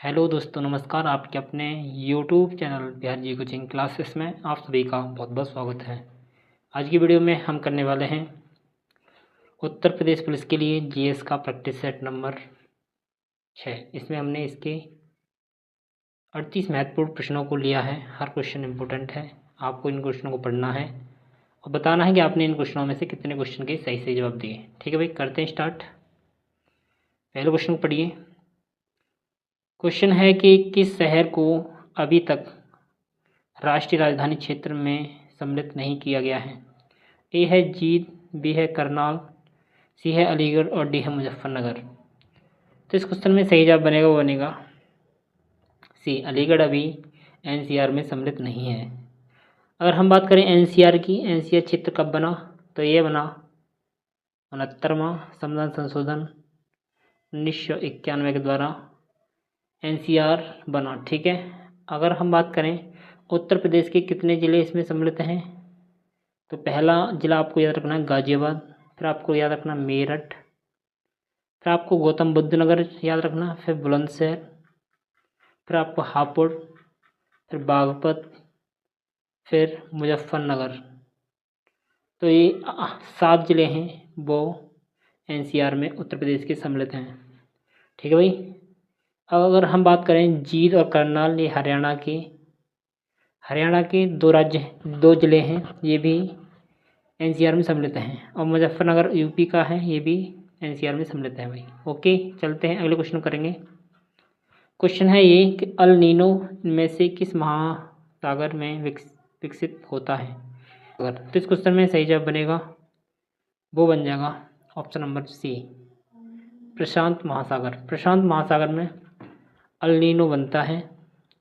Hello दोस्तों, नमस्कार। आपके अपने यूट्यूब चैनल बिहार जी कोचिंग क्लासेस में आप सभी का बहुत बहुत स्वागत है। आज की वीडियो में हम करने वाले हैं उत्तर प्रदेश पुलिस के लिए जीएस का प्रैक्टिस सेट नंबर 6। इसमें हमने इसके 38 महत्वपूर्ण प्रश्नों को लिया है। हर क्वेश्चन इम्पोर्टेंट है। आपको इन क्वेश्चनों को पढ़ना है और बताना है कि आपने इन क्वेश्चनों में से कितने क्वेश्चन के सही सही जवाब दिए। ठीक है भाई, करते हैं स्टार्ट। पहले क्वेश्चन पढ़िए। क्वेश्चन है कि किस शहर को अभी तक राष्ट्रीय राजधानी क्षेत्र में सम्मिलित नहीं किया गया है। ए है जींद, बी है करनाल, सी है अलीगढ़ और डी है मुजफ्फरनगर। तो इस क्वेश्चन में सही जवाब बनेगा वो बनेगा सी, अलीगढ़ अभी एनसीआर में सम्मिलित नहीं है। अगर हम बात करें एनसीआर की, एनसीआर क्षेत्र कब बना, तो ये बना 69वां संविधान संशोधन 1991 के द्वारा एनसीआर बना। ठीक है। अगर हम बात करें उत्तर प्रदेश के कितने ज़िले इसमें सम्मिलित हैं, तो पहला ज़िला आपको याद रखना है गाज़ियाबाद, फिर आपको याद रखना मेरठ, फिर आपको गौतम बुद्ध नगर याद रखना, फिर बुलंदशहर, फिर आपको हापुड़, फिर बागपत, फिर मुजफ्फरनगर। तो ये 7 ज़िले हैं वो एनसीआर में उत्तर प्रदेश के सम्मिलित हैं। ठीक है भाई। अब अगर हम बात करें जींद और करनाल, ये हरियाणा के 2 ज़िले हैं, ये भी एनसीआर में सम्मिलित हैं। और मुजफ्फरनगर यूपी का है, ये भी एनसीआर में सम्मिलित है भाई। ओके, चलते हैं अगले क्वेश्चन करेंगे। क्वेश्चन है ये कि अल नीनो में से किस महासागर में विकसित होता है। अगर तो इस क्वेश्चन में सही जवाब बनेगा वो बन जाएगा ऑप्शन नंबर सी, प्रशांत महासागर। प्रशांत महासागर में अल नीनो बनता है।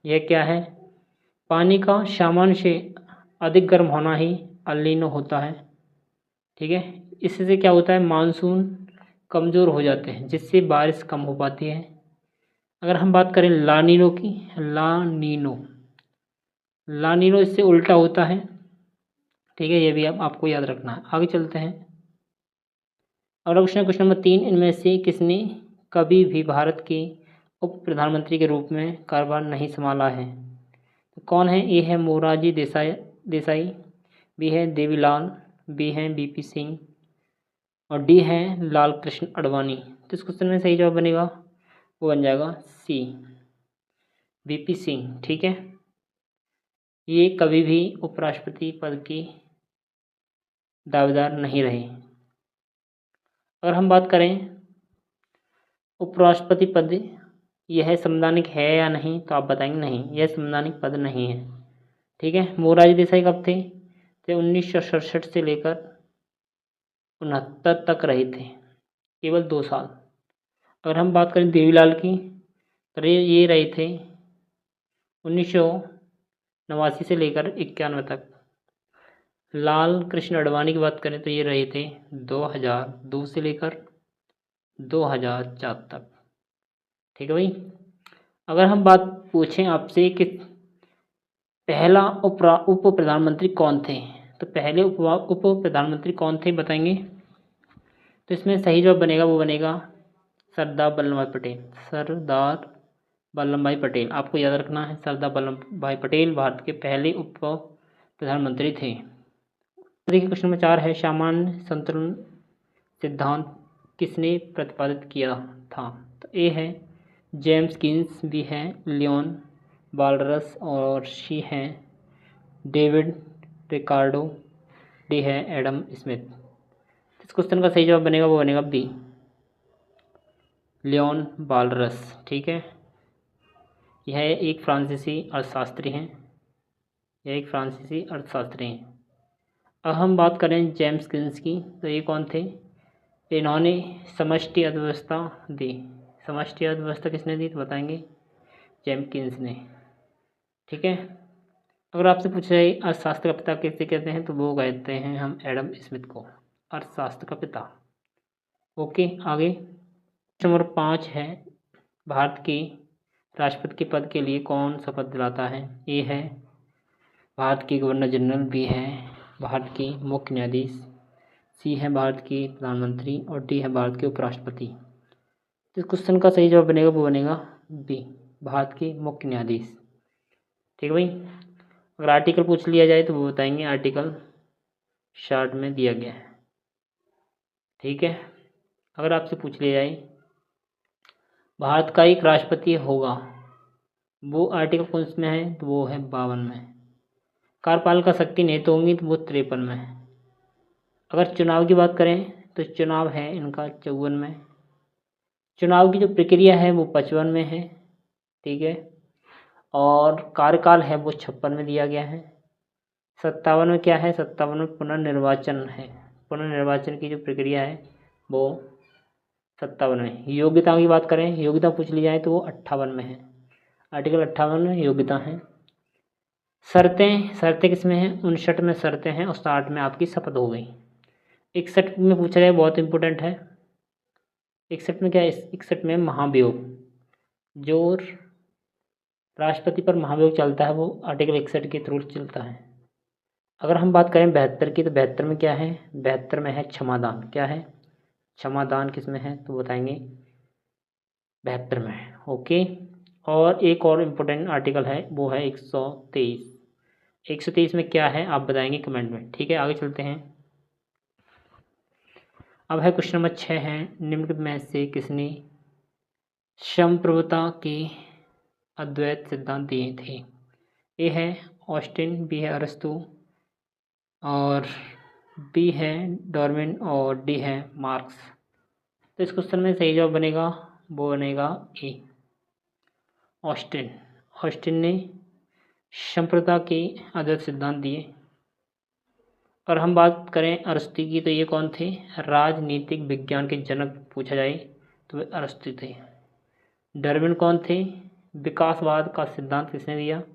यह क्या है, पानी का सामान्य से अधिक गर्म होना ही अल नीनो होता है। ठीक है। इससे क्या होता है, मानसून कमज़ोर हो जाते हैं जिससे बारिश कम हो पाती है। अगर हम बात करें लानीनो की, लानीनो इससे उल्टा होता है। ठीक है, ये भी आपको याद रखना है। आगे चलते हैं। अगला क्वेश्चन नंबर 3, इनमें से किसने कभी भी भारत के उप प्रधानमंत्री के रूप में कार्यभार नहीं संभाला है। तो कौन है, ए है मोरारजी देसाई, बी है देवीलाल, बी है बीपी सिंह और डी है लाल कृष्ण आडवाणी। तो इस क्वेश्चन में सही जवाब बनेगा वो बन जाएगा सी, बीपी सिंह। ठीक है। ये कभी भी उपराष्ट्रपति पद की दावेदार नहीं रहे। अगर हम बात करें उपराष्ट्रपति पद यह संवैधानिक है या नहीं, तो आप बताएंगे नहीं, यह संवैधानिक पद नहीं है। ठीक है। मोरारजी देसाई कब थे, तो 1967 से लेकर 69 तक रहे थे, केवल 2 साल। अगर हम बात करें देवीलाल की, तो ये रहे थे 1989 से लेकर 91 तक। लाल कृष्ण आडवाणी की बात करें तो ये रहे थे 2002 से लेकर 2004 तक। ठीक है भाई। अगर हम बात पूछें आपसे कि पहला उप प्रधानमंत्री कौन थे, तो पहले उप प्रधानमंत्री कौन थे बताएंगे। तो इसमें सही जवाब बनेगा वो बनेगा सरदार वल्लभ भाई पटेल। सरदार वल्लभ भाई पटेल आपको याद रखना है। सरदार वल्लभ भाई पटेल भारत के पहले उप प्रधानमंत्री थे। देखिए क्वेश्चन नंबर 4 है, सामान्य संतुलन सिद्धांत किसने प्रतिपादित किया था। तो ए है जेम्स गिन्स, बी है लियोन बाल्डरस और सी है डेविड रिकार्डो, डी है एडम स्मिथ। इस क्वेश्चन का सही जवाब बनेगा वो बनेगा बी, लियोन बाल्डरस। ठीक है। यह एक फ्रांसीसी अर्थशास्त्री हैं। अब हम बात करें जेम्स गिन्स की, तो ये कौन थे, इन्होंने समष्टि अर्थव्यवस्था दी। समष्टि अर्थव्यवस्था किसने दी, तो बताएंगे जेम्स गिन्स ने। ठीक है। अगर आपसे पूछा जाए अर्थशास्त्र का पिता किसे कहते हैं, तो वो कहते हैं हम एडम स्मिथ को, अर्थशास्त्र का पिता। ओके, आगे नंबर 5 है, भारत के राष्ट्रपति के पद के लिए कौन शपथ दिलाता है। ए है भारत के गवर्नर जनरल, बी है भारत की मुख्य न्यायाधीश, सी है भारत के प्रधानमंत्री और डी है भारत के उपराष्ट्रपति। तो इस क्वेश्चन का सही जवाब बनेगा वो बनेगा बी, भारत के मुख्य न्यायाधीश। ठीक है भाई। अगर आर्टिकल पूछ लिया जाए तो वो बताएंगे, आर्टिकल शॉर्ट में दिया गया है। ठीक है। अगर आपसे पूछ लिया जाए भारत का एक राष्ट्रपति होगा, वो आर्टिकल कौन में है, तो वो है 52 में। कार्यपालिका शक्ति नहीं तो होंगी तो वो 53 में है। अगर चुनाव की बात करें तो चुनाव है इनका 54 में। चुनाव की जो प्रक्रिया है वो 55 में है। ठीक है। और कार्यकाल है वो 56 में दिया गया है। 57 में क्या है, 57 में पुनर्निर्वाचन है। पुनर्निर्वाचन की जो प्रक्रिया है वो 57 में। योग्यता की बात करें, योग्यता पूछ ली जाए तो वो 58 में है। आर्टिकल 58 में योग्यता है। शर्तें किसमें हैं, 59 में शर्तें हैं और 60 में आपकी शपथ हो गई। 61 में पूछा जाए, बहुत इंपॉर्टेंट है। 61 में क्या है, 61 में महाभियोग, जो राष्ट्रपति पर महाभियोग चलता है वो आर्टिकल 61 के थ्रू चलता है। अगर हम बात करें 72 की तो 72 में क्या है, 72 में है क्षमादान। क्या है, क्षमादान किसमें है तो बताएंगे 72 में है। ओके। और एक और इम्पोर्टेंट आर्टिकल है वो है 123। 123 में क्या है आप बताएंगे कमेंट में। ठीक है, आगे चलते हैं। अब है क्वेश्चन नंबर 6 है, निम्न में से किसने संप्रभुता के अद्वैत सिद्धांत दिए थे। ए है ऑस्टिन, बी है अरस्तु, और बी है डार्विन, और डी है मार्क्स। तो इस क्वेश्चन में सही जवाब बनेगा वो बनेगा ए, ऑस्टिन। ऑस्टिन ने संप्रभुता के अद्वैत सिद्धांत दिए। और हम बात करें अरस्तु की तो ये कौन थे, राजनीतिक विज्ञान के जनक पूछा जाए तो वे अरस्तु थे। डार्विन कौन थे, विकासवाद का सिद्धांत किसने दिया, तो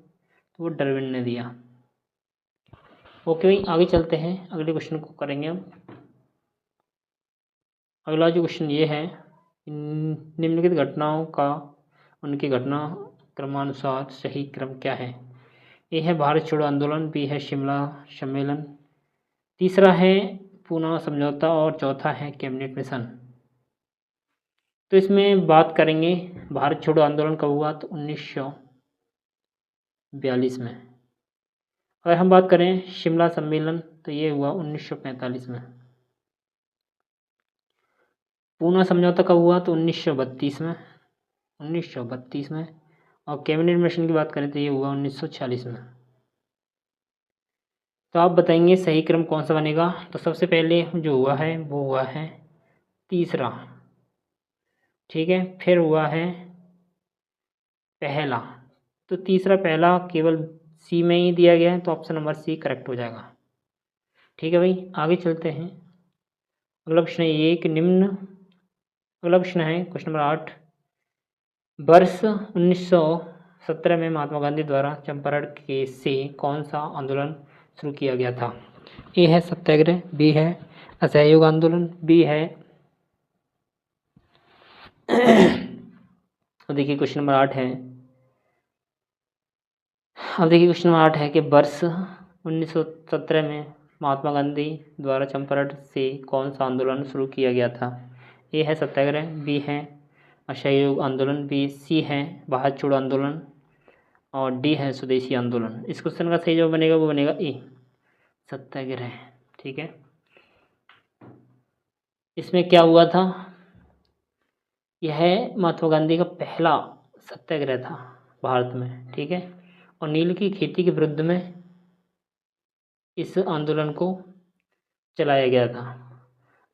वो डार्विन ने दिया। ओके भाई, आगे चलते हैं, अगले क्वेश्चन को करेंगे हम। अगला जो क्वेश्चन ये है, निम्नलिखित घटनाओं का उनके घटना क्रमानुसार सही क्रम क्या है। ए है भारत छोड़ो आंदोलन, बी है शिमला सम्मेलन, तीसरा है पूना समझौता, और चौथा है कैबिनेट मिशन। तो इसमें बात करेंगे भारत छोड़ो आंदोलन कब हुआ, तो 1942 में। अगर हम बात करें शिमला सम्मेलन तो ये हुआ 1945 में। पूना समझौता कब हुआ, तो 1932 में। 1932 में। और कैबिनेट मिशन की बात करें तो ये हुआ 1946 में। तो आप बताएंगे सही क्रम कौन सा बनेगा। तो सबसे पहले जो हुआ है वो हुआ है तीसरा। ठीक है, फिर हुआ है पहला। तो तीसरा पहला केवल सी में ही दिया गया है, तो ऑप्शन नंबर सी करेक्ट हो जाएगा। ठीक है भाई, आगे चलते हैं। अगला प्रश्न है ये कि अगला प्रश्न है क्वेश्चन नंबर 8। वर्ष 1917 में महात्मा गांधी द्वारा चंपारण के से कौन सा आंदोलन शुरू किया गया था। ए है सत्याग्रह, बी है असहयोग आंदोलन, बी है देखिए क्वेश्चन नंबर 8 है। अब देखिए क्वेश्चन नंबर 8 है कि वर्ष 1917 में महात्मा गांधी द्वारा चंपारण से कौन सा आंदोलन शुरू किया गया था। ए है सत्याग्रह, बी है असहयोग आंदोलन, बी सी है भारत छोड़ो आंदोलन, और डी है स्वदेशी आंदोलन। इस क्वेश्चन का सही जवाब बनेगा वो बनेगा ए, सत्याग्रह। ठीक है, इसमें क्या हुआ था, यह महात्मा गांधी का पहला सत्याग्रह था भारत में। ठीक है, और नील की खेती के विरुद्ध में इस आंदोलन को चलाया गया था।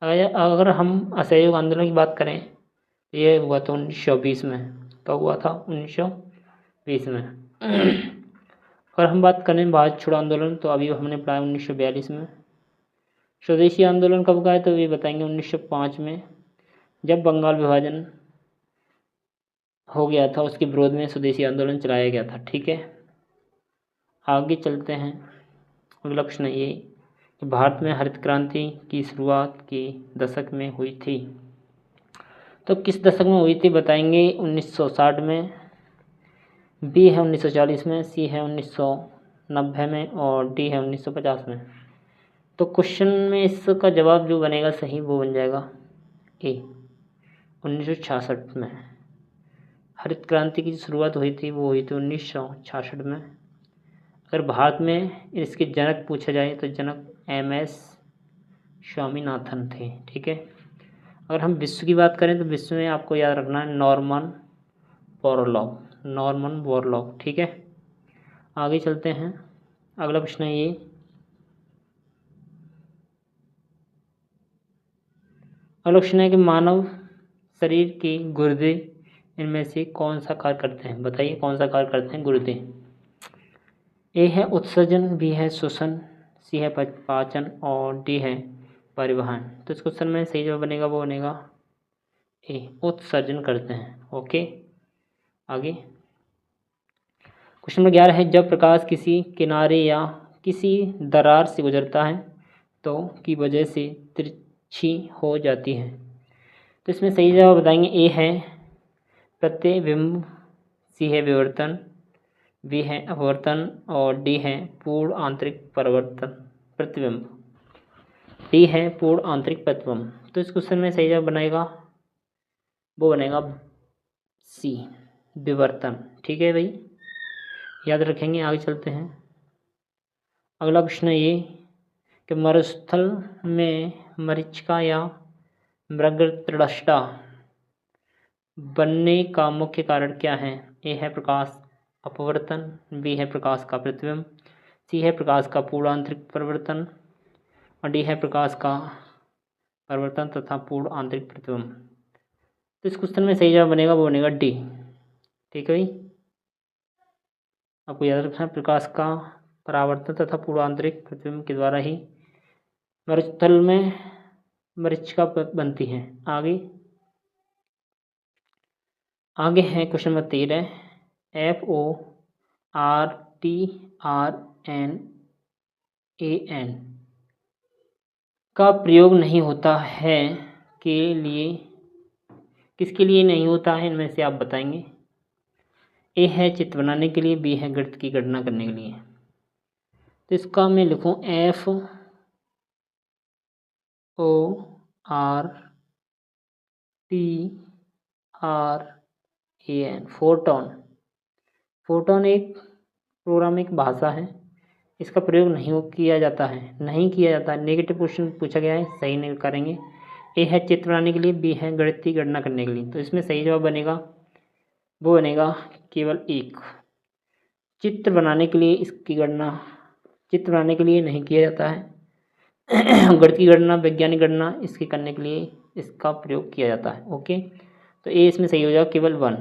अगर हम असहयोग आंदोलन की बात करें तो ये हुआ था 1920 में। कब हुआ था, 1920 में। अगर हम बात करें भारत छोड़ो आंदोलन तो अभी हमने पढ़ा 1942 में। स्वदेशी आंदोलन कब का है तो ये बताएंगे 1905 में, जब बंगाल विभाजन हो गया था उसके विरोध में स्वदेशी आंदोलन चलाया गया था। ठीक है, आगे चलते हैं। अगला प्रश्न ये कि भारत में हरित क्रांति की शुरुआत के दशक में हुई थी। तो किस दशक में हुई थी बताएंगे 1960 में, बी है 1940 में, सी है 1990 में, और डी है 1950 में। तो क्वेश्चन में इसका जवाब जो बनेगा सही वो बन जाएगा ए, 1966 में हरित क्रांति की शुरुआत हुई थी वो हुई थी 1966 में। अगर भारत में इसके जनक पूछा जाए तो जनक MS स्वामीनाथन थे। ठीक है। अगर हम विश्व की बात करें तो विश्व में आपको याद रखना है नॉर्मन बोरलॉग। ठीक है। आगे चलते हैं। अगला प्रश्न है ये, अगला प्रश्न है कि मानव शरीर के गुर्दे इनमें से कौन सा कार्य करते हैं? बताइए कौन सा कार्य करते हैं गुर्दे? ए है उत्सर्जन, बी है श्वसन, सी है पाचन और डी है परिवहन। तो इस क्वेश्चन में सही जवाब बनेगा वो बनेगा ए, उत्सर्जन करते हैं। ओके। आगे क्वेश्चन नंबर 11 है, जब प्रकाश किसी किनारे या किसी दरार से गुजरता है तो की वजह से तिरछी हो जाती है। तो इसमें सही जवाब बताएंगे ए है प्रतिबिंब, सी है विवर्तन, बी है अपवर्तन और डी है पूर्ण आंतरिक प्रतिबिंब। डी है पूर्ण आंतरिक प्रतिबिंब। तो इस क्वेश्चन में सही जवाब बनेगा वो बनेगा सी, विवर्तन। ठीक है भाई, याद रखेंगे। आगे चलते हैं। अगला प्रश्न है ये कि मरुस्थल में मरीचिका या मृगतृष्णा बनने का मुख्य कारण क्या है? ए है प्रकाश अपवर्तन, बी है प्रकाश का प्रतिबिंब, सी है प्रकाश का पूर्ण आंतरिक परिवर्तन और डी है प्रकाश का परिवर्तन तथा पूर्ण आंतरिक प्रतिबिंब। तो इस क्वेश्चन में सही जवाब बनेगा वो बनेगा डी। ठीक है भाई, आपको याद रखना है प्रकाश का परावर्तन तथा पूर्ण आंतरिक प्रतिबिंब के द्वारा ही मरुस्थल में मरीचिका बनती है। आगे है क्वेश्चन नंबर 13, FORTRNAN का प्रयोग नहीं होता है के लिए, किसके लिए नहीं होता है इनमें से आप बताएंगे? ए है चित्र बनाने के लिए, बी है गणित की गणना करने के लिए। तो इसका मैं लिखूं FORTRAN, फोटोन एक प्रोग्राम, एक भाषा है, इसका प्रयोग नहीं किया जाता है। नेगेटिव क्वेश्चन पूछा गया है, सही नहीं करेंगे। ए है चित्र बनाने के लिए, बी है गणित की गणना करने के लिए। तो इसमें सही जवाब बनेगा वो बनेगा केवल एक, चित्र बनाने के लिए इसकी गणना चित्र बनाने के लिए नहीं किया जाता है। गणित की गणना, वैज्ञानिक गणना इसके करने के लिए इसका प्रयोग किया जाता है। ओके, तो ए इसमें सही हो जाएगा केवल 1।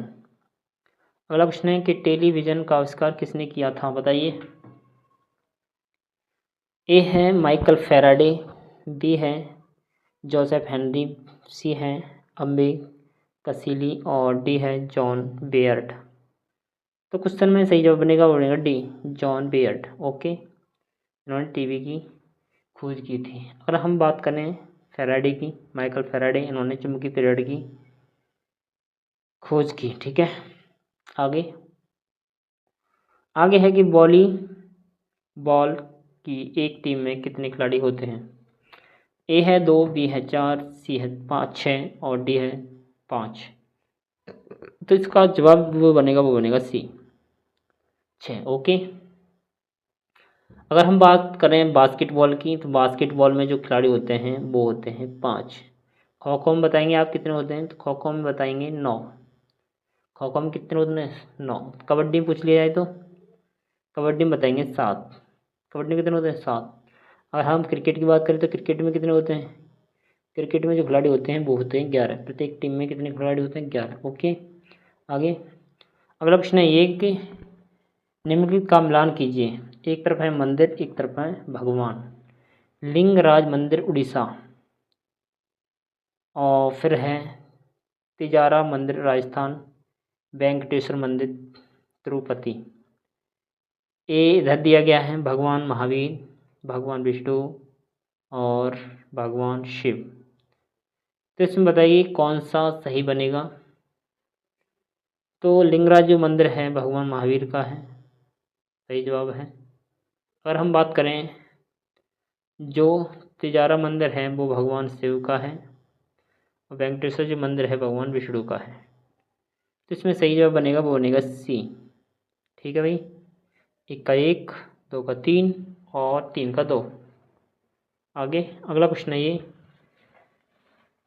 अगला प्रश्न है कि टेलीविज़न का आविष्कार किसने किया था? बताइए। ए है माइकल फैराडे, बी है जोसेफ हेनरी, सी है अम्बे कसीली और डी है जॉन बेयर्ड। तो क्वेश्चन में सही जवाब बनेगा वो बनेगा डी, जॉन बेयर्ड। ओके, इन्होंने टीवी की खोज की थी। अगर हम बात करें फैराडे की, माइकल फैराडे, इन्होंने चुंबकीय पीरियड की खोज की। ठीक है। आगे है कि वॉलीबॉल की एक टीम में कितने खिलाड़ी होते हैं? ए है 2, बी है 4, सी है 6 और डी है 5। तो इसका जवाब वो बनेगा सी, 6। ओके। अगर हम बात करें बास्केटबॉल की, तो बास्केटबॉल में जो खिलाड़ी होते हैं वो होते हैं 5। खो खो में बताएंगे आप कितने होते हैं? तो खो खो में बताएंगे 9। खो खो में कितने होते हैं? 9। कबड्डी में पूछ लिया जाए तो कबड्डी में बताएंगे 7। कबड्डी में कितने होते हैं? 7। अगर हम क्रिकेट की बात करें तो क्रिकेट में कितने होते हैं? क्रिकेट में जो खिलाड़ी होते हैं वो होते हैं 11। प्रत्येक टीम में कितने खिलाड़ी होते हैं? 11। ओके। आगे अगला प्रश्न है ये कि निम्नलिखित का मिलान कीजिए। एक तरफ है मंदिर, एक तरफ है भगवान। लिंगराज मंदिर उड़ीसा और फिर है तिजारा मंदिर राजस्थान, वेंकटेश्वर मंदिर तिरुपति। ए इधर दिया गया है भगवान महावीर, भगवान विष्णु और भगवान शिव। तो इसमें बताइए कौन सा सही बनेगा? तो लिंगराज जो मंदिर है भगवान महावीर का है, सही जवाब है। अगर हम बात करें जो तिजारा मंदिर है वो भगवान शिव का है और वेंकटेश्वर जो मंदिर है भगवान विष्णु का है। तो तो इसमें सही जवाब बनेगा वो बनेगा सी। ठीक है भाई, 1 का 1, 2 का 3 और 3 का 2। आगे अगला क्वेश्चन है ये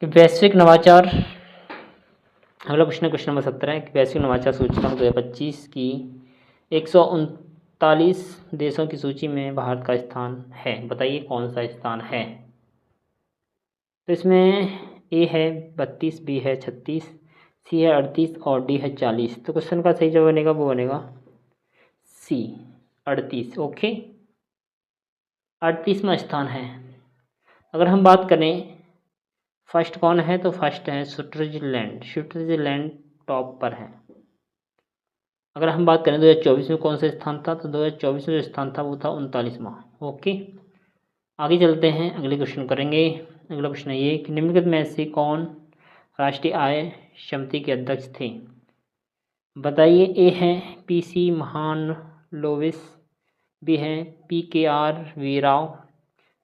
कि वैश्विक नवाचार, अगला क्वेश्चन है क्वेश्चन नंबर 17 है कि वैश्विक नवाचार सूचकांक 2025 की 139 देशों की सूची में भारत का स्थान है। बताइए कौन सा स्थान है। तो इसमें ए है 32, बी है 36, सी है 38 और डी है 40। तो क्वेश्चन का सही जवाब बनेगा वो बनेगा सी 38। ओके, 38वां स्थान है। अगर हम बात करें फर्स्ट कौन है, तो फर्स्ट है स्विट्जरलैंड। स्विट्जरलैंड टॉप पर है। अगर हम बात करें 2024 में कौन सा स्थान था, तो 2024 में जो स्थान था वो था 39वां। ओके, आगे चलते हैं, अगले क्वेश्चन करेंगे। अगला क्वेश्चन है ये कि निम्नलिखित में से कौन राष्ट्रीय आय समिति के अध्यक्ष थे। बताइए। ए है पीसी महालनोबिस, बी है PKR राव,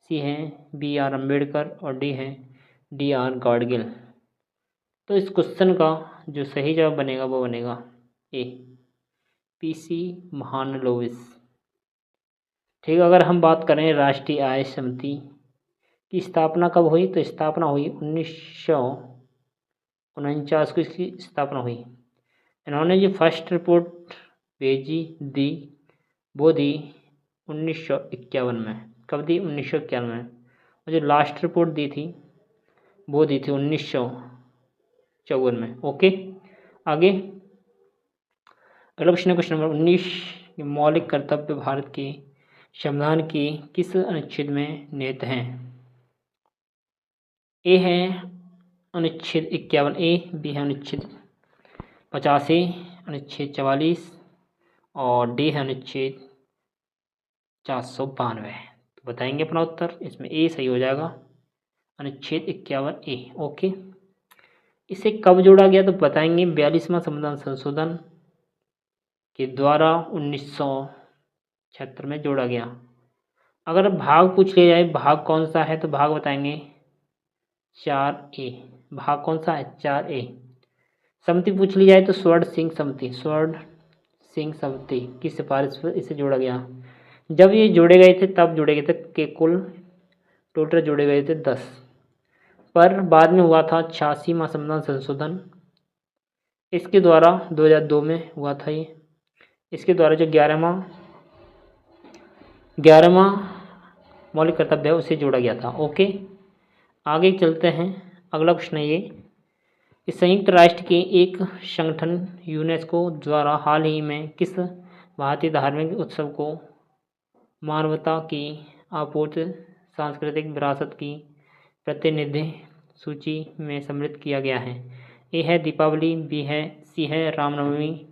सी है BR अम्बेडकर और डी है DR गाडगिल। तो इस क्वेश्चन का जो सही जवाब बनेगा वो बनेगा ए PC महालनोबिस। ठीक है, अगर हम बात करें राष्ट्रीय आय समिति की स्थापना कब हुई, तो स्थापना हुई 1949 को इसकी स्थापना हुई। इन्होंने जो फर्स्ट रिपोर्ट भेजी दी वो दी 1951 में। कब दी, 1951 में। और जो लास्ट रिपोर्ट दी थी वो दी थी 1954 में। ओके, आगे अगला क्वेश्चन है क्वेश्चन नंबर 19। मौलिक कर्तव्य भारत के संविधान की किस अनुच्छेद में निहित हैं। ए है अनुच्छेद 51A, बी है अनुच्छेद 50A, अनुच्छेद 44 और डी है अनुच्छेद 492। तो बताएंगे अपना उत्तर। इसमें ए सही हो जाएगा, अनुच्छेद 51A। ओके, इसे कब जोड़ा गया, तो बताएंगे 42वां संविधान संशोधन के द्वारा 1976 में जोड़ा गया। अगर भाग पूछ लिया जाए भाग कौन सा है, तो भाग बताएंगे 4A। भाग कौन सा है, 4A। समिति पूछ ली जाए तो स्वर्ण सिंह समिति, स्वर्ण सिंह समिति की सिफारिश पर इसे जोड़ा गया। जब ये जोड़े गए थे तब जोड़े गए थे कि कुल टोटल जोड़े गए थे 10, पर बाद में हुआ था 86वां संविधान संशोधन। इसके द्वारा 2002 में हुआ था ये। इसके द्वारा जो 11वां मौलिक कर्तव्य है उसे जोड़ा गया था। ओके, आगे चलते हैं। अगला क्वेश्चन है ये कि संयुक्त राष्ट्र के एक संगठन यूनेस्को द्वारा हाल ही में किस भारतीय धार्मिक उत्सव को मानवता की अपूर्व सांस्कृतिक विरासत की प्रतिनिधि सूची में सम्मिलित किया गया है। ए है दीपावली, बी है सी है रामनवमी,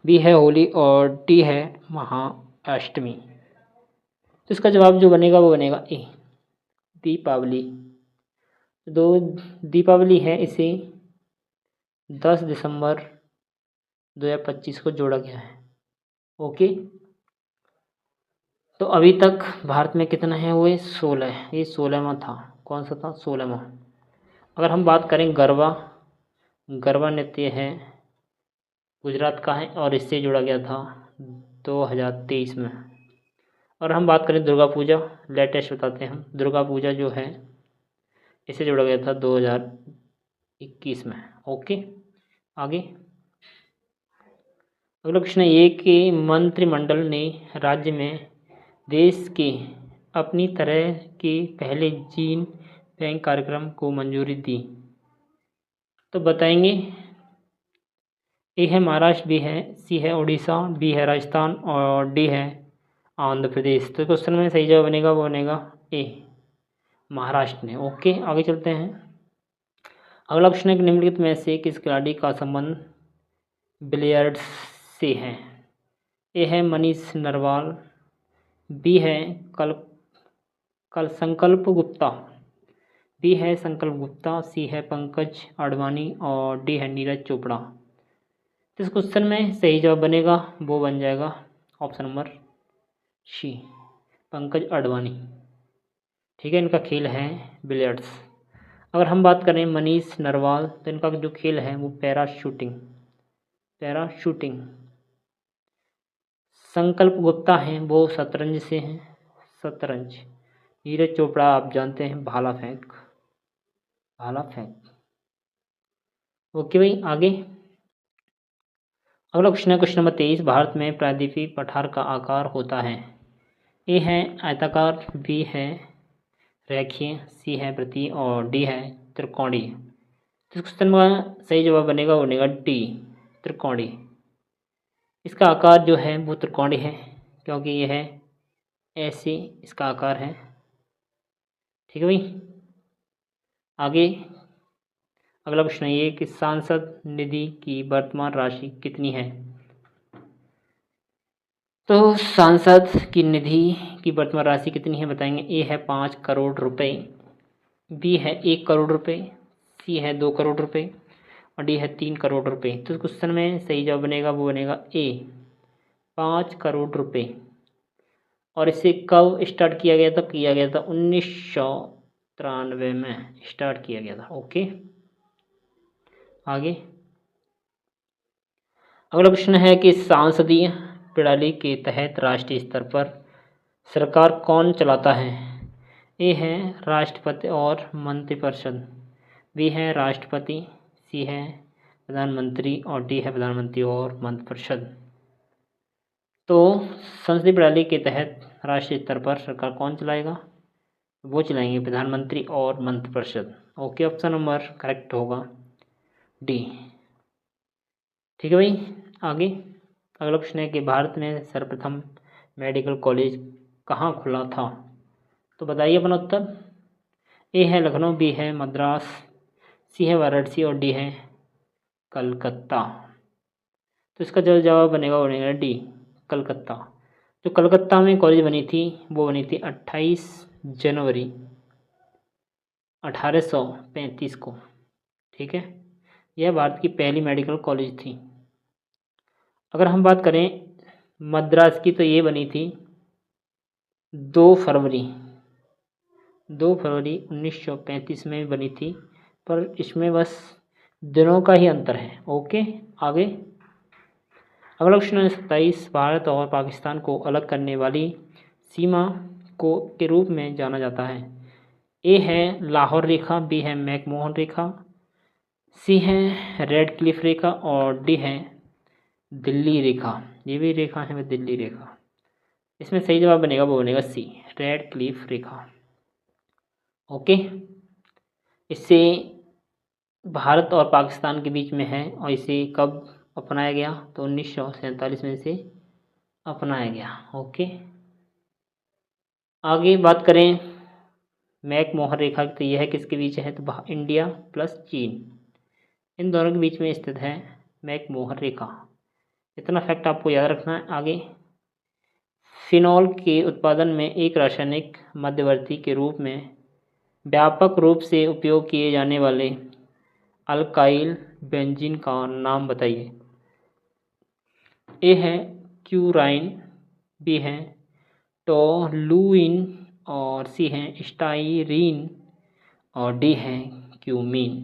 बी है होली और डी है महाअष्टमी। तो इसका जवाब जो बनेगा वो बनेगा ए दीपावली। दो दीपावली है, इसे 10 दिसंबर 2025 को जोड़ा गया है। ओके, तो अभी तक भारत में कितना है वो 16। ये 16वां था। कौन सा था, 16वां। अगर हम बात करें गरबा, गरबा नृत्य है गुजरात का है और इससे जोड़ा गया था 2023 में। और हम बात करें दुर्गा पूजा, लेटेस्ट बताते हैं हम, दुर्गा पूजा जो है इसे जोड़ा गया था 2021 में। ओके, आगे अगला क्वेश्चन है ये कि मंत्रिमंडल ने राज्य में देश के अपनी तरह के पहले जीन बैंक कार्यक्रम को मंजूरी दी। तो बताएंगे। ए है महाराष्ट्र, बी है सी है उड़ीसा, बी है राजस्थान और डी है आंध्र प्रदेश। तो क्वेश्चन में सही जवाब बनेगा वो बनेगा ए महाराष्ट्र ने। ओके, आगे चलते हैं। अगला क्वेश्चन है कि निम्नलिखित में से किस खिलाड़ी का संबंध बिलियर्ड्स से है। ए है मनीष नरवाल, बी है कल संकल्प गुप्ता, बी है संकल्प गुप्ता, सी है पंकज अडवाणी और डी है नीरज चोपड़ा। तो इस क्वेश्चन में सही जवाब बनेगा वो बन जाएगा option number C Pankaj Advani. ठीक है, इनका खेल है बिलियर्ड्स। अगर हम बात करें मनीष नरवाल तो इनका जो खेल है वो पैरा पैराशूटिंग। संकल्प गुप्ता हैं, वो शतरंज से हैं, शतरंज। नीरज चोपड़ा आप जानते हैं, भाला फेंक, भाला फेंक। ओके भाई, आगे अगला क्वेश्चन है क्वेश्चन नंबर 23। भारत में प्रायद्वीपीय पठार का आकार होता है। ए है आयताकार, बी है रेखीय, सी है वृत्तीय और डी है त्रिकोणीय। तो इस क्वेश्चन में सही जवाब बनेगा, वो बनेगा डी, त्रिकोणीय। इसका आकार जो है वो त्रिकोणीय है, क्योंकि यह है ऐसे इसका आकार है। ठीक है भाई, आगे अगला प्रश्न ये कि सांसद निधि की वर्तमान राशि कितनी है। तो सांसद की निधि की वर्तमान राशि कितनी है बताएंगे। ए है 5 करोड़ रुपए, बी है 1 करोड़ रुपए, सी है 2 करोड़ रुपए और डी है 3 करोड़ रुपए। तो इस क्वेश्चन में सही जवाब बनेगा, वो बनेगा ए, 5 करोड़ रुपए। और इसे कब स्टार्ट किया गया था? किया गया था 1993 में स्टार्ट किया गया था। ओके, आगे अगला प्रश्न है कि सांसदीय प्रणाली के तहत राष्ट्रीय स्तर पर सरकार कौन चलाता है। ए है राष्ट्रपति और मंत्रिपरिषद, बी है राष्ट्रपति, सी है प्रधानमंत्री और डी है प्रधानमंत्री और मंत्रिपरिषद। तो संसदीय प्रणाली के तहत राष्ट्रीय स्तर पर सरकार कौन चलाएगा? वो चलाएंगे प्रधानमंत्री और मंत्रिपरिषद। ओके, ऑप्शन नंबर करेक्ट होगा डी। ठीक है भाई, आगे अगला प्रश्न है कि भारत में सर्वप्रथम मेडिकल कॉलेज कहाँ खुला था। तो बताइए अपना उत्तर। ए है लखनऊ, बी है मद्रास, सी है वाराणसी और डी है कलकत्ता। तो इसका जो जवाब बनेगा डी, कलकत्ता। जो कलकत्ता में कॉलेज बनी थी वो बनी थी 28 जनवरी 1835 को। ठीक है, यह भारत की पहली मेडिकल कॉलेज थी। अगर हम बात करें मद्रास की, तो ये बनी थी 2 फरवरी 1935 में बनी थी, पर इसमें बस दिनों का ही अंतर है। ओके, आगे अगला क्वेश्चन है 27। भारत और पाकिस्तान को अलग करने वाली सीमा को के रूप में जाना जाता है। ए है लाहौर रेखा, बी है मैकमोहन रेखा, सी है रेड क्लिफ रेखा और डी है दिल्ली रेखा। ये भी रेखा है, वह दिल्ली रेखा। इसमें सही जवाब बनेगा, वो बनेगा सी, रेड क्लिफ रेखा। ओके, इससे भारत और पाकिस्तान के बीच में है और इसे कब अपनाया गया? तो 1947 में इसे अपनाया गया। ओके, आगे बात करें मैकमोहन रेखा, तो यह किसके बीच है? तो इंडिया प्लस चीन, इन दोनों के बीच में स्थित है मैकमोहन रेखा। इतना फैक्ट आपको याद रखना है। आगे फिनॉल के उत्पादन में एक रासायनिक मध्यवर्ती के रूप में व्यापक रूप से उपयोग किए जाने वाले अल्काइल बेंजीन का नाम बताइए। ए है क्यूराइन, बी है टोलुइन और सी है स्टाइरीन और डी है क्यूमीन।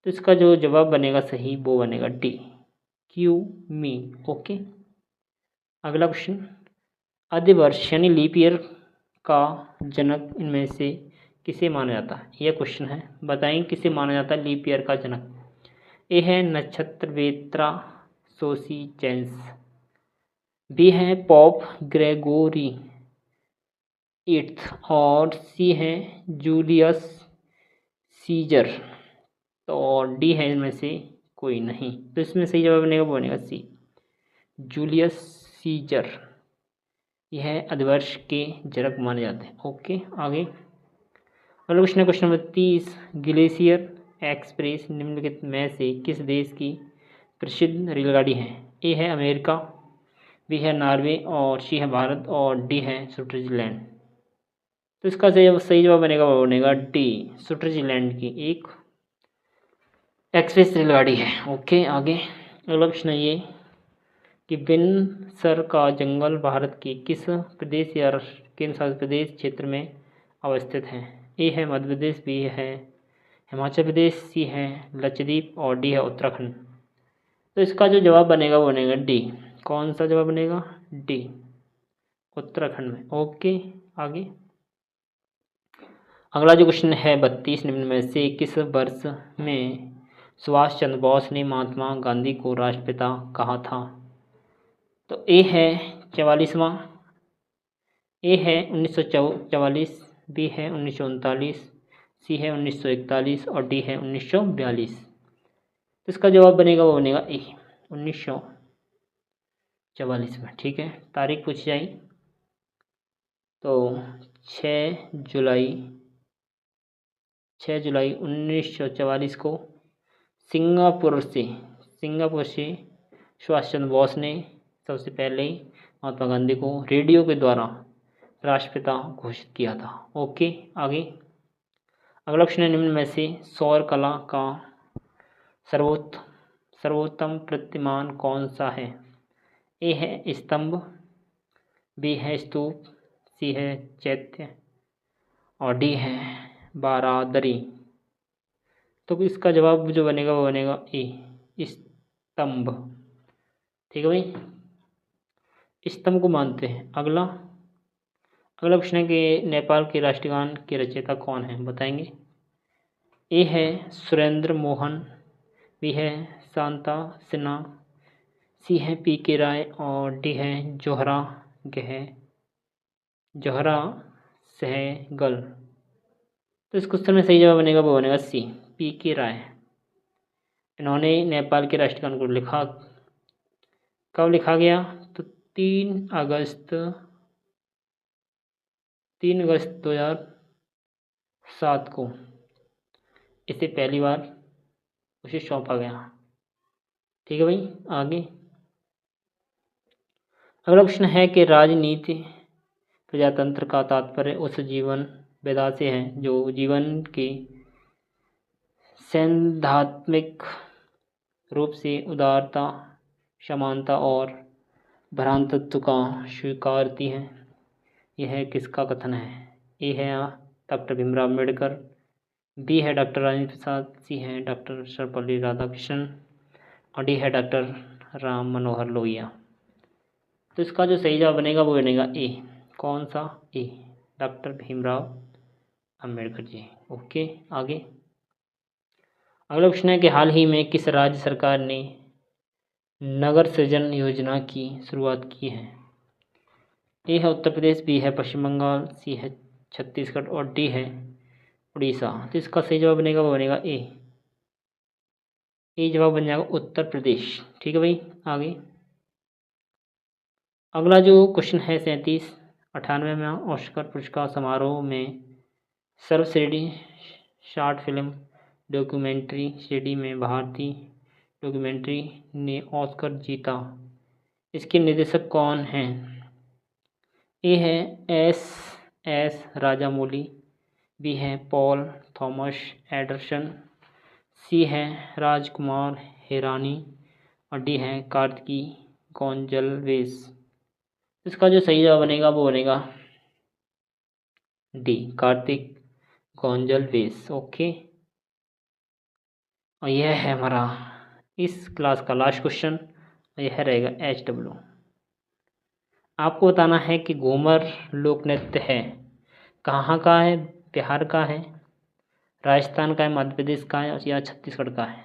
तो इसका जो जवाब बनेगा सही, वो बनेगा डी, क्यूमीन। ओके, अगला क्वेश्चन आदिवर्ष यानी लीप ईयर का जनक इनमें से किसे माना जाता है? यह क्वेश्चन है, बताएं किसे माना जाता है लीप ईयर का जनक। ए है नक्षत्रवेत्रा सोसीचेंस, बी है पॉप ग्रेगोरी 8 और सी है जूलियस सीजर, तो और डी है इनमें से कोई नहीं। तो इसमें सही जवाब बनेगा, वो बनेगा सी, जूलियस सीजर। यह आदिवर्ष के जनक माने जाते हैं। ओके, आगे अगला क्वेश्चन है क्वेश्चन नंबर 30। ग्लेशियर एक्सप्रेस निम्नलिखित में से किस देश की प्रसिद्ध रेलगाड़ी है? ए है अमेरिका, बी है नॉर्वे और सी है भारत और डी है स्विट्जरलैंड। तो इसका सही जवाब बनेगा, वो बनेगा डी, स्विट्जरलैंड की एक एक्सप्रेस रेलगाड़ी है। ओके, आगे अगला प्रश्न है ये कि बिनसर का जंगल भारत के किस प्रदेश या केंद्र शासित प्रदेश क्षेत्र में अवस्थित है? ए है मध्य प्रदेश, बी है हिमाचल प्रदेश, सी है लक्षद्वीप और डी है उत्तराखंड। तो इसका जो जवाब बनेगा वो बनेगा डी। कौन सा जवाब बनेगा? डी, उत्तराखंड में। ओके, आगे अगला जो क्वेश्चन है 32 निम्न में से किस वर्ष में सुभाष चंद्र बोस ने महात्मा गांधी को राष्ट्रपिता कहा था? तो ए है 44वां, ए है 1944, बी है 1939, सी है 1941 और डी है 1942। तो इसका जवाब बनेगा वो बनेगा ए, 1944 में। ठीक है, तारीख पूछी जाए तो 6 जुलाई 1944 को सिंगापुर से सुभाष चंद्र बोस ने सबसे पहले महात्मा गांधी को रेडियो के द्वारा राष्ट्रपिता घोषित किया था। ओके, आगे अगला प्रश्न निम्न में से सौर कला का सर्वोत्तम प्रतिमान कौन सा है? ए है स्तंभ, बी है स्तूप, सी है चैत्य और डी है बारादरी। तो इसका जवाब जो बनेगा वो बनेगा ए, स्तंभ। ठीक है भाई, स्तंभ को मानते हैं। अगला प्रश्न है कि नेपाल के राष्ट्रीय गान के रचयिता कौन है, बताएंगे? ए है सुरेंद्र मोहन, बी है शांता सिन्हा, सी है पी के राय और डी है जोहरा सहगल। तो इस क्वेश्चन में सही जवाब बनेगा वो बनेगा सी, पी के राय। इन्होंने नेपाल के राष्ट्रीय गान को लिखा, कब लिखा गया? तो 3 अगस्त 2007 को इसे पहली बार उसे सौंपा गया। ठीक है भाई, आगे अगला प्रश्न है कि राजनीति प्रजातंत्र का तात्पर्य उस जीवन विधा से है जो जीवन के सैद्धांतिक रूप से उदारता, समानता और भ्रातृत्व का स्वीकारती है। यह किसका कथन है? ए है डॉक्टर भीमराव अम्बेडकर, बी है डॉक्टर राजेंद्र प्रसाद, सी है डॉक्टर सर्वपल्ली राधाकृष्णन और डी है डॉक्टर राम मनोहर लोहिया। तो इसका जो सही जवाब बनेगा वो बनेगा ए। कौन सा? ए, डॉक्टर भीमराव अम्बेडकर जी। ओके, आगे अगला प्रश्न है कि हाल ही में किस राज्य सरकार ने नगर सृजन योजना की शुरुआत की है? ए है उत्तर प्रदेश, बी है पश्चिम बंगाल, सी है छत्तीसगढ़ और डी है उड़ीसा। तो इसका सही जवाब बनेगा वो बनेगा ए, जवाब बन जाएगा उत्तर प्रदेश। ठीक है भाई, आगे अगला जो क्वेश्चन है 37, 98वां ऑस्कर पुरस्कार समारोह में सर्वश्रेष्ठ शॉर्ट फिल्म डॉक्यूमेंट्री श्रेणी में भारतीय डॉक्यूमेंट्री ने ऑस्कर जीता। इसके निर्देशक कौन हैं? ए है एस राजामौली, बी है पॉल थॉमस एंडरसन, सी है राजकुमार हिरानी और डी है कार्तिकी गोंजाल्वेस। इसका जो सही जवाब बनेगा वो बनेगा डी, कार्तिक गोंजाल्वेस। ओके, और यह है हमारा इस क्लास का लास्ट क्वेश्चन, यह रहेगा HW। आपको बताना है कि घूमर लोक नृत्य है कहाँ का है, बिहार का है, राजस्थान का है, मध्य प्रदेश का है या छत्तीसगढ़ का है?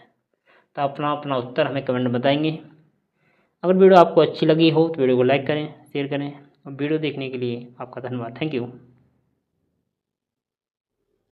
तो अपना अपना उत्तर हमें कमेंट में बताएंगे। अगर वीडियो आपको अच्छी लगी हो तो वीडियो को लाइक करें, शेयर करें और वीडियो देखने के लिए आपका धन्यवाद। Thank you.